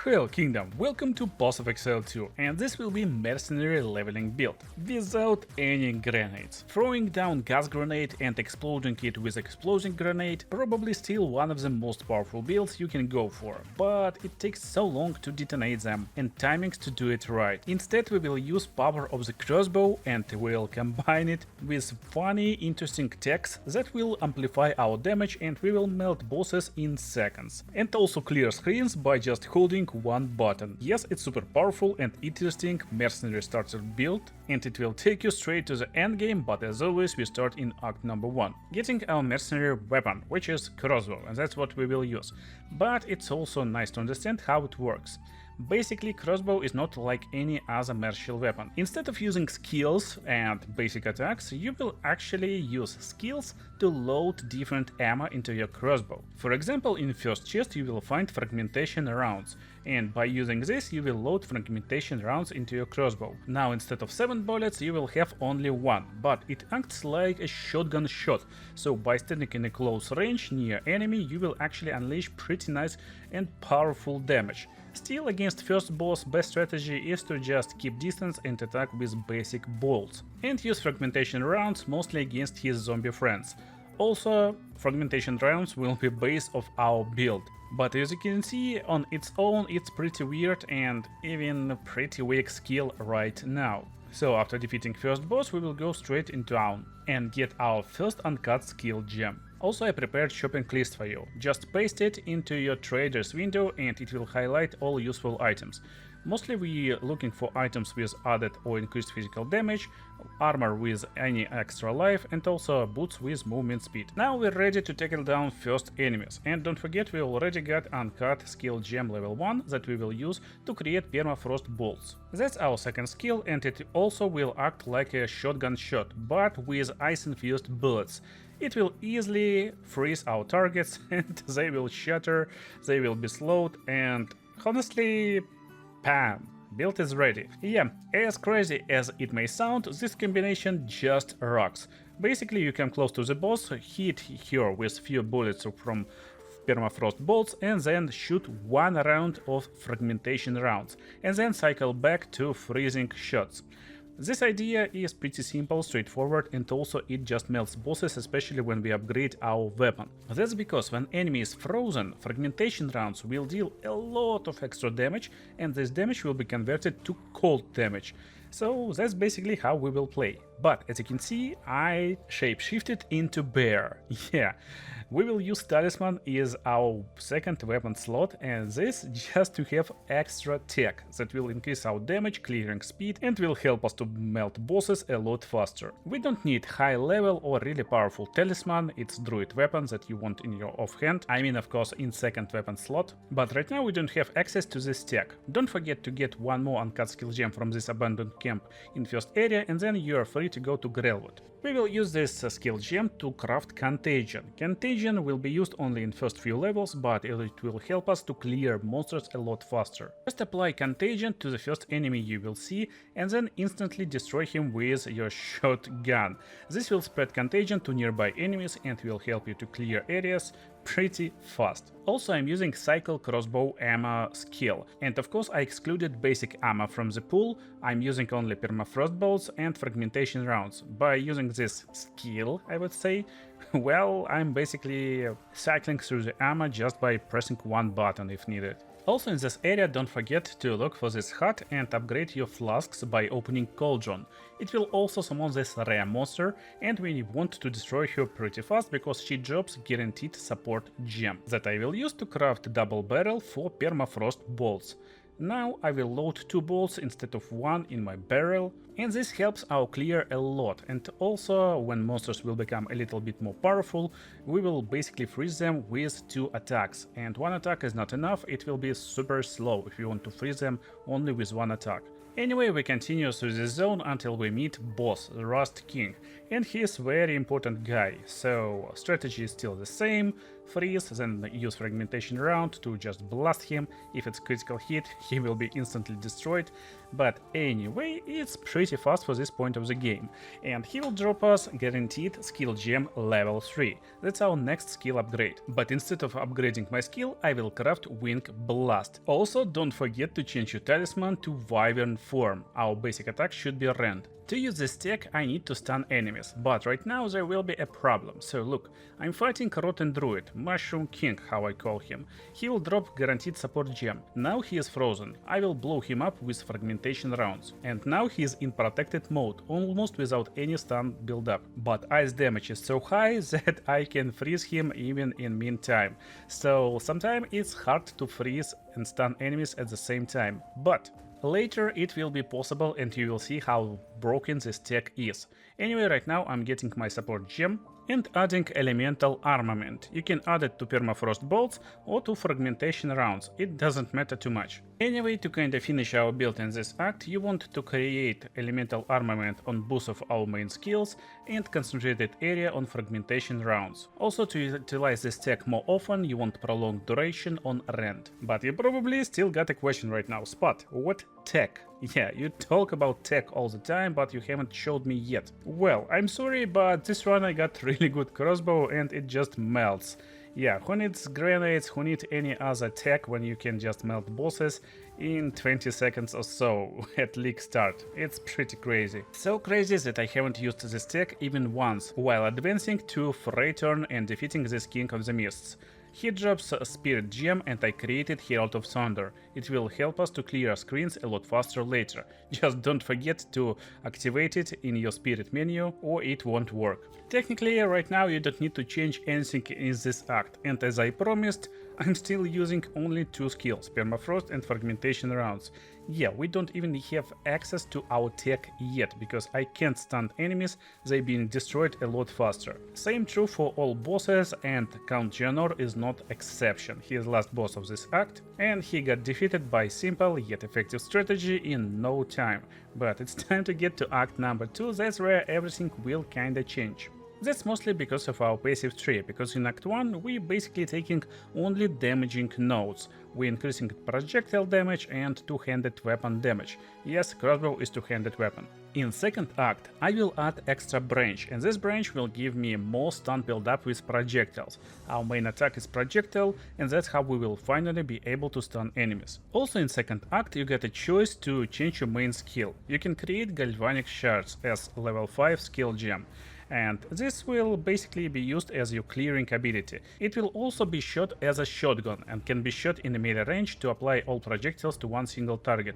Hail Kingdom, welcome to Boss of Exile 2, and this will be Mercenary leveling build, without any grenades. Throwing down gas grenade and exploding it with exploding grenade, probably still one of the most powerful builds you can go for, but it takes so long to detonate them and timings to do it right. Instead we will use power of the crossbow and we'll combine it with funny interesting techs that will amplify our damage and we will melt bosses in seconds. And also clear screens by just holding one button. Yes, it's super powerful and interesting mercenary starter build, and it will take you straight to the endgame, but as always we start in act number 1. Getting our mercenary weapon, which is crossbow, and that's what we will use. But it's also nice to understand how it works. Basically, crossbow is not like any other martial weapon. Instead of using skills and basic attacks, you will actually use skills to load different ammo into your crossbow. For example, in first chest you will find fragmentation rounds, and by using this you will load fragmentation rounds into your crossbow. Now instead of 7 bullets you will have only 1, but it acts like a shotgun shot, so by standing in a close range near enemy you will actually unleash pretty nice and powerful damage. Still, against first boss, best strategy is to just keep distance and attack with basic bolts, and use fragmentation rounds mostly against his zombie friends. Also, fragmentation rounds will be base of our build, but as you can see, on its own it's pretty weird and even pretty weak skill right now. So after defeating first boss we will go straight into town and get our first uncut skill gem. Also, I prepared shopping list for you. Just paste it into your trader's window and it will highlight all useful items. Mostly we are looking for items with added or increased physical damage, armor with any extra life, and also boots with movement speed. Now we're ready to tackle down first enemies, and don't forget we already got uncut skill gem level 1 that we will use to create permafrost bolts. That's our second skill, and it also will act like a shotgun shot, but with ice infused bullets. It will easily freeze our targets and they will shatter, they will be slowed, and honestly, bam! Build is ready. Yeah, as crazy as it may sound, this combination just rocks. Basically you come close to the boss, hit her with few bullets from permafrost bolts and then shoot one round of fragmentation rounds, and then cycle back to freezing shots. This idea is pretty simple, straightforward, and also it just melts bosses, especially when we upgrade our weapon. That's because when enemy is frozen, fragmentation rounds will deal a lot of extra damage, and this damage will be converted to cold damage. So that's basically how we will play. But as you can see, I shapeshifted into bear. Yeah, we will use talisman as our second weapon slot, and this just to have extra tech that will increase our damage, clearing speed, and will help us to melt bosses a lot faster. We don't need high level or really powerful talisman, it's druid weapon that you want in your offhand, I mean of course in second weapon slot, but right now we don't have access to this tech. Don't forget to get one more uncut skill gem from this abandoned camp in first area, and then you are free to go to Grelwood. We will use this skill gem to craft Contagion. Contagion will be used only in first few levels, but it will help us to clear monsters a lot faster. Just apply Contagion to the first enemy you will see and then instantly destroy him with your shotgun. This will spread Contagion to nearby enemies and will help you to clear areas pretty fast. Also, I'm using cycle crossbow ammo skill, and of course I excluded basic ammo from the pool. I'm using only permafrost bolts and fragmentation rounds. By using this skill, I would say, well, I'm basically cycling through the ammo just by pressing one button if needed. Also in this area don't forget to look for this hut and upgrade your flasks by opening Cauldron. It will also summon this rare monster, and we want to destroy her pretty fast because she drops guaranteed support gem that I will use to craft double barrel for permafrost bolts. Now I will load 2 bolts instead of 1 in my barrel, and this helps our clear a lot, and also when monsters will become a little bit more powerful, we will basically freeze them with 2 attacks, and 1 attack is not enough, it will be super slow if you want to freeze them only with 1 attack. Anyway, we continue through this zone until we meet boss, the Rust King, and he is very important guy, so strategy is still the same. Freeze, then use fragmentation round to just blast him. If it's critical hit, he will be instantly destroyed. But anyway, it's pretty fast for this point of the game. And he will drop us guaranteed skill gem level 3. That's our next skill upgrade. But instead of upgrading my skill, I will craft Wing Blast. Also, don't forget to change your talisman to Wyvern form. Our basic attack should be Rend. To use this tech, I need to stun enemies, but right now there will be a problem. So look, I'm fighting Rotten Druid, Mushroom King, how I call him. He will drop guaranteed support gem. Now he is frozen. I will blow him up with fragmentation rounds. And now he is in protected mode, almost without any stun build-up. But ice damage is so high that I can freeze him even in meantime. So sometimes it's hard to freeze and stun enemies at the same time. But later it will be possible and you will see how broken this tech is. Anyway, right now I'm getting my support gem and adding elemental armament. You can add it to permafrost bolts or to fragmentation rounds, it doesn't matter too much. Anyway, to kinda finish our build in this act, you want to create elemental armament on both of our main skills and concentrated area on fragmentation rounds. Also, to utilize this tech more often, you want prolonged duration on Rend. But you probably still got a question right now, Spot, what tech? Yeah, you talk about tech all the time, but you haven't showed me yet. Well, I'm sorry, but this run I got really good crossbow and it just melts. Yeah, who needs grenades, who needs any other tech when you can just melt bosses in 20 seconds or so at league start? It's pretty crazy. So crazy that I haven't used this tech even once while advancing to Freyturn and defeating this King of the Mists. He drops a Spirit Gem and I created Herald of Thunder. It will help us to clear screens a lot faster later. Just don't forget to activate it in your Spirit menu or it won't work. Technically, right now you don't need to change anything in this act, and as I promised, I'm still using only two skills, Permafrost and Fragmentation rounds. Yeah, we don't even have access to our tech yet, because I can't stun enemies, they being destroyed a lot faster. Same true for all bosses, and Count Geonor is not exception. He is last boss of this act, and he got defeated by simple yet effective strategy in no time. But it's time to get to act number 2, that's where everything will kinda change. That's mostly because of our passive tree, because in Act 1 we basically taking only damaging nodes. We're increasing projectile damage and two-handed weapon damage. Yes, crossbow is two-handed weapon. In second act I will add extra branch, and this branch will give me more stun build up with projectiles. Our main attack is projectile, and that's how we will finally be able to stun enemies. Also in second act you get a choice to change your main skill. You can create Galvanic Shards as level 5 skill gem. And this will basically be used as your clearing ability. It will also be shot as a shotgun and can be shot in the melee range to apply all projectiles to one single target.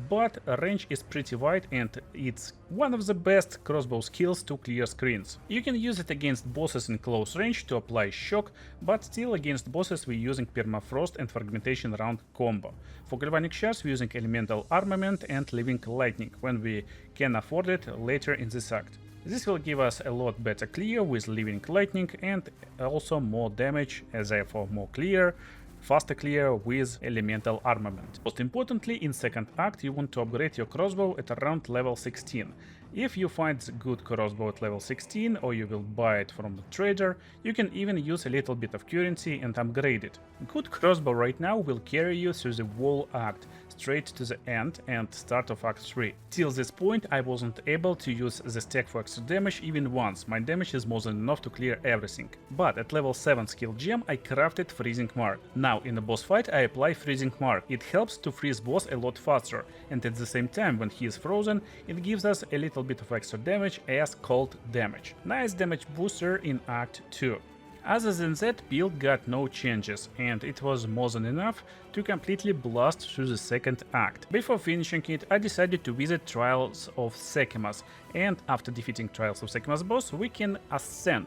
But range is pretty wide and it's one of the best crossbow skills to clear screens. You can use it against bosses in close range to apply shock, but still against bosses we're using permafrost and fragmentation round combo. For Galvanic Shards we're using elemental armament and living lightning when we can afford it later in this act. This will give us a lot better clear with Living Lightning and also more damage, as therefore more clear, faster clear with elemental armament. Most importantly, in second act you want to upgrade your crossbow at around level 16. If you find a good crossbow at level 16 or you will buy it from the trader, you can even use a little bit of currency and upgrade it. Good crossbow right now will carry you through the whole act, straight to the end and start of Act 3. Till this point I wasn't able to use this tech for extra damage even once, my damage is more than enough to clear everything. But at level 7 skill gem I crafted Freezing Mark. Now in the boss fight I apply Freezing Mark. It helps to freeze boss a lot faster, and at the same time when he is frozen it gives us a little bit of extra damage as cold damage. Nice damage booster in Act 2. Other than that, build got no changes, and it was more than enough to completely blast through the second act. Before finishing it, I decided to visit Trials of Sekimas, and after defeating Trials of Sekimas boss, we can ascend.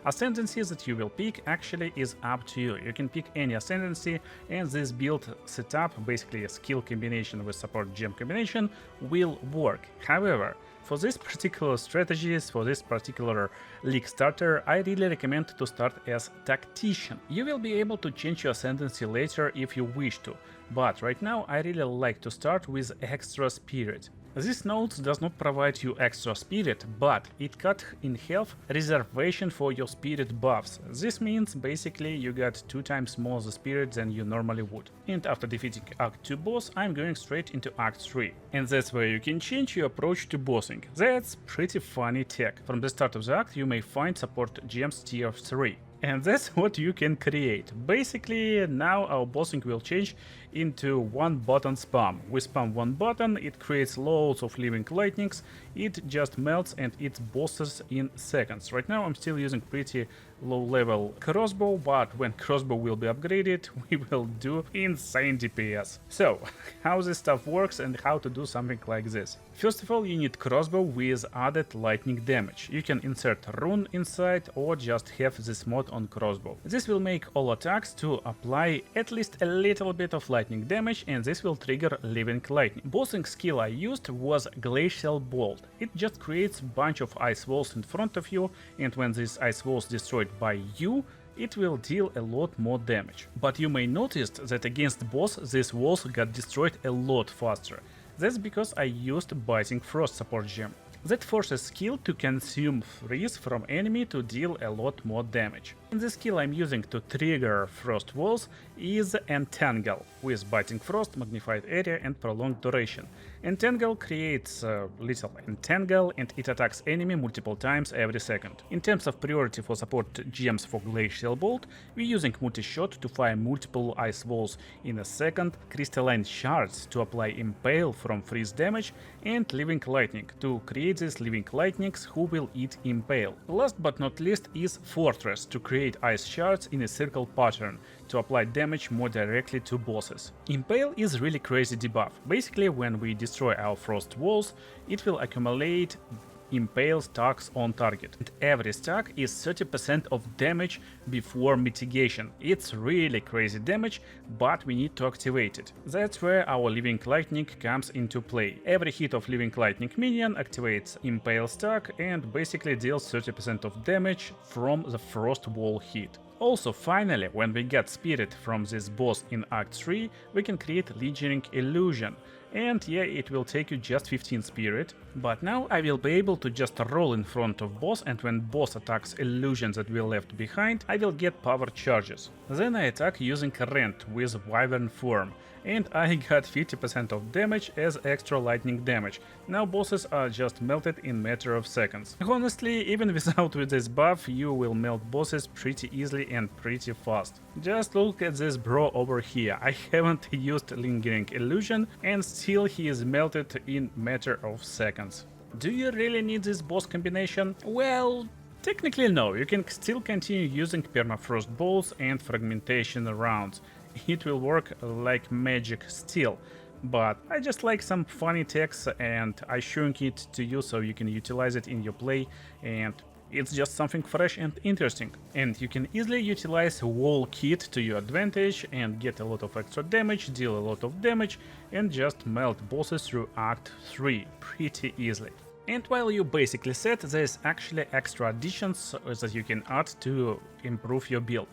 Ascendancy that you will pick actually is up to you. You can pick any ascendancy, and this build setup, basically a skill combination with support gem combination, will work. However, for this particular strategies, for this particular league starter, I really recommend to start as Tactician. You will be able to change your ascendancy later if you wish to, but right now I really like to start with Extra Spirit. This note does not provide you extra spirit, but it cut in half reservation for your spirit buffs. This means basically you got 2 times more the spirit than you normally would. And after defeating Act 2 boss, I'm going straight into Act 3. And that's where you can change your approach to bossing. That's pretty funny tech. From the start of the act you may find support gems tier 3. And that's what you can create. Basically, now our bossing will change into one button spam. We spam one button, it creates loads of living lightnings, it just melts and it bosses in seconds. Right now I'm still using pretty low level crossbow, but when crossbow will be upgraded, we will do insane DPS. So, how this stuff works and how to do something like this. First of all, you need crossbow with added lightning damage. You can insert rune inside or just have this mod on crossbow. This will make all attacks to apply at least a little bit of lightning damage, and this will trigger living lightning. Bossing skill I used was Glacial Bolt. It just creates a bunch of ice walls in front of you, and when these ice walls destroyed by you, it will deal a lot more damage. But you may notice that against boss these walls got destroyed a lot faster. That's because I used Biting Frost support gem. That forces skill to consume freeze from enemy to deal a lot more damage. And the skill I'm using to trigger frost walls is Entangle, with Biting Frost, Magnified Area and Prolonged Duration. Entangle creates a little entangle and it attacks enemy multiple times every second. In terms of priority for support gems for Glacial Bolt, we're using Multi-Shot to fire multiple ice walls in a second, Crystalline Shards to apply Impale from freeze damage, and Living Lightning to create these Living Lightnings who will eat Impale. Last but not least is Fortress to create ice shards in a circle pattern to apply damage more directly to bosses. Impale is really crazy debuff. Basically, when we destroy our frost walls, it will accumulate Impale stacks on target. And every stack is 30% of damage before mitigation. It's really crazy damage, but we need to activate it. That's where our Living Lightning comes into play. Every hit of Living Lightning minion activates Impale stack and basically deals 30% of damage from the frost wall hit. Also, finally, when we get spirit from this boss in Act 3, we can create Legionnaire Illusion. And yeah, it will take you just 15 spirit, but now I will be able to just roll in front of boss, and when boss attacks illusions that we left behind, I will get power charges. Then I attack using Rent with Wyvern form, and I got 50% of damage as extra lightning damage. Now bosses are just melted in matter of seconds. Honestly, even without this buff, you will melt bosses pretty easily and pretty fast. Just look at this bro over here. I haven't used Lingering Illusion and still he is melted in matter of seconds. Do you really need this boss combination? Well, technically no, you can still continue using Permafrost Balls and Fragmentation Rounds. It will work like magic still, but I just like some funny text and I showing it to you so you can utilize it in your play, and it's just something fresh and interesting. And you can easily utilize wall kit to your advantage and get a lot of extra damage, deal a lot of damage, and just melt bosses through Act 3 pretty easily. And while you basically set, there's actually extra additions that you can add to improve your build.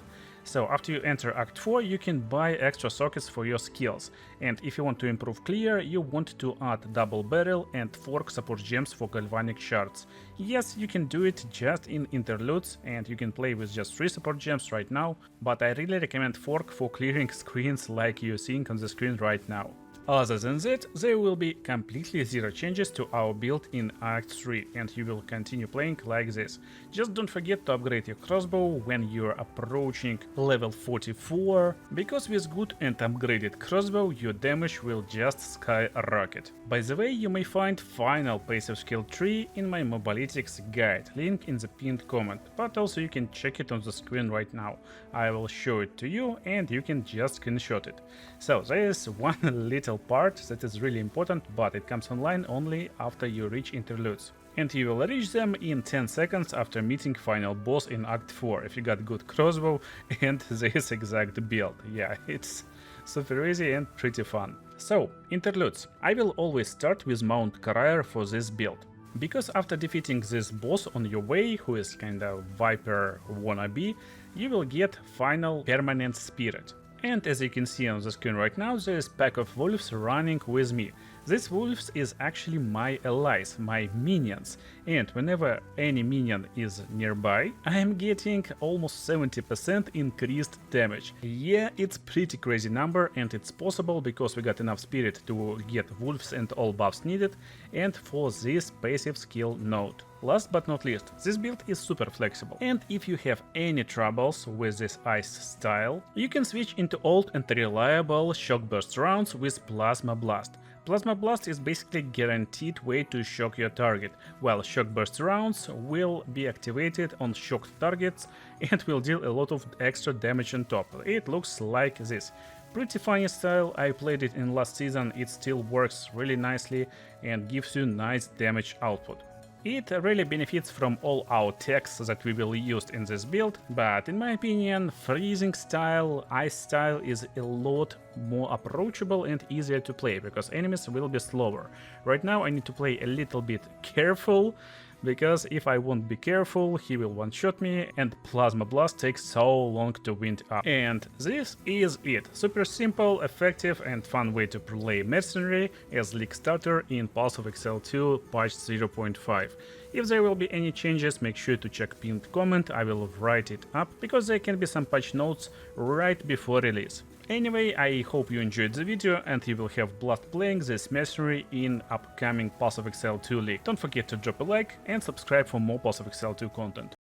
So after you enter Act 4, you can buy extra sockets for your skills, and if you want to improve clear, you want to add double barrel and fork support gems for Galvanic Shards. Yes, you can do it just in interludes, and you can play with just 3 support gems right now, but I really recommend fork for clearing screens like you're seeing on the screen right now. Other than that, there will be completely zero changes to our build in Act 3, and you will continue playing like this. Just don't forget to upgrade your crossbow when you're approaching level 44, because with good and upgraded crossbow your damage will just skyrocket. By the way, you may find final passive skill tree in my Mobalytics guide, link in the pinned comment, but also you can check it on the screen right now. I will show it to you and you can just screenshot it. So there is one little part that is really important, but it comes online only after you reach interludes. And you will reach them in 10 seconds after meeting final boss in Act 4 if you got good crossbow and this exact build. Yeah, it's super easy and pretty fun. So, interludes. I will always start with Mount Career for this build, because after defeating this boss on your way, who is kinda Viper wannabe, you will get final permanent spirit. And as you can see on the screen right now, there is a pack of wolves running with me. These wolves is actually my allies, my minions, and whenever any minion is nearby, I am getting almost 70% increased damage. Yeah, it's pretty crazy number, and it's possible because we got enough spirit to get wolves and all buffs needed, and for this passive skill node. Last but not least, this build is super flexible, and if you have any troubles with this ice style, you can switch into old and reliable Shockburst Rounds with Plasma Blast. Plasma Blast is basically guaranteed way to shock your target, while Shockburst Rounds will be activated on shocked targets and will deal a lot of extra damage on top. It looks like this. Pretty funny style, I played it in last season, it still works really nicely and gives you nice damage output. It really benefits from all our techs that we will use in this build, but in my opinion, freezing style, ice style is a lot more approachable and easier to play, because enemies will be slower. Right now I need to play a little bit careful, because if I won't be careful, he will one-shot me, and Plasma Blast takes so long to wind up. And this is it. Super simple, effective and fun way to play Mercenary as League starter in Pulse of Exile 2 patch 0.5. If there will be any changes, make sure to check pinned comment, I will write it up, because there can be some patch notes right before release. Anyway, I hope you enjoyed the video and you will have blast playing this Mercenary in upcoming Pulse of Exile 2 League. Don't forget to drop a like and subscribe for more Pulse of Exile 2 content.